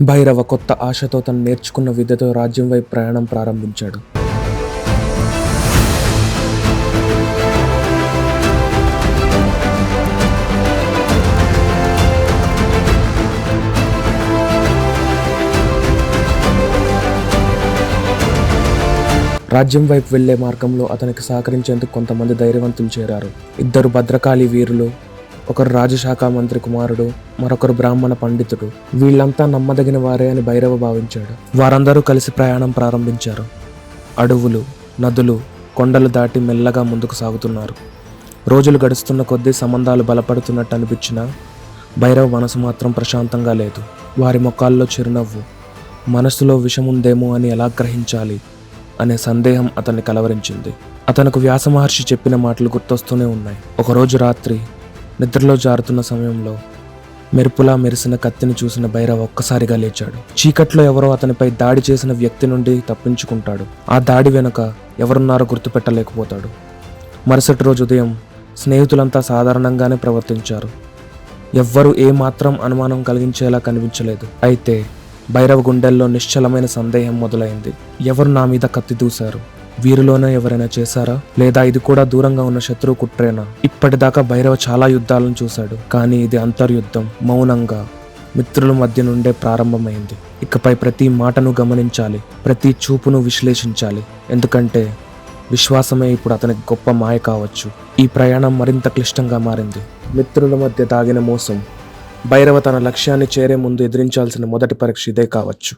భైరవ కొత్త ఆశతో తను నేర్చుకున్న విద్యతో రాజ్యం వైపు ప్రయాణం ప్రారంభించాడు. రాజ్యం వైపు వెళ్లే మార్గంలో అతనికి సహకరించేందుకు కొంతమంది ధైర్యవంతులు చేరారు. 2 భద్రకాళి వీరులు, ఒకరు రాజశాఖ మంత్రి కుమారుడు, మరొకరు బ్రాహ్మణ పండితుడు. వీళ్ళంతా నమ్మదగిన వారే అని భైరవ భావించాడు. వారందరూ కలిసి ప్రయాణం ప్రారంభించారు. అడవులు, నదులు, కొండలు దాటి మెల్లగా ముందుకు సాగుతున్నారు. రోజులు గడుస్తున్న కొద్దీ సంబంధాలు బలపడుతున్నట్టు అనిపించినా భైరవ మనసు మాత్రం ప్రశాంతంగా లేదు. వారి ముఖాల్లో చిరునవ్వు, మనసులో విషముందేమో అని ఎలా గ్రహించాలి అనే సందేహం అతన్ని కలవరించింది. అతనికి వ్యాస మహర్షి చెప్పిన మాటలు గుర్తొస్తూనే ఉన్నాయి. ఒకరోజు రాత్రి నిద్రలో జారుతున్న సమయంలో మెరుపులా మెరిసిన కత్తిని చూసిన భైరవ ఒక్కసారిగా లేచాడు. చీకట్లో ఎవరో అతనిపై దాడి చేసిన వ్యక్తి నుండి తప్పించుకుంటాడు. ఆ దాడి వెనుక ఎవరున్నారో గుర్తుపెట్టలేకపోతాడు. మరుసటి రోజు ఉదయం స్నేహితులంతా సాధారణంగానే ప్రవర్తించారు. ఎవ్వరూ ఏమాత్రం అనుమానం కలిగించేలా కనిపించలేదు. అయితే భైరవ గుండెల్లో నిశ్చలమైన సందేహం మొదలైంది. ఎవరు నా మీద కత్తి దూశారు? వీరిలోనే ఎవరైనా చేశారా? లేదా ఇది కూడా దూరంగా ఉన్న శత్రువు కుట్రేనా? ఇప్పటిదాకా భైరవ చాలా యుద్ధాలను చూశాడు, కానీ ఇది అంతర్యుద్ధం, మౌనంగా మిత్రుల మధ్య నుండే ప్రారంభమైంది. ఇకపై ప్రతి మాటను గమనించాలి, ప్రతి చూపును విశ్లేషించాలి. ఎందుకంటే విశ్వాసమే ఇప్పుడు అతనికి గొప్ప మాయ కావచ్చు. ఈ ప్రయాణం మరింత క్లిష్టంగా మారింది. మిత్రుల మధ్య దాగిన మోసం. భైరవ తన లక్ష్యాన్ని చేరే ముందు ఎదిరించాల్సిన మొదటి పరీక్ష ఇదే కావచ్చు.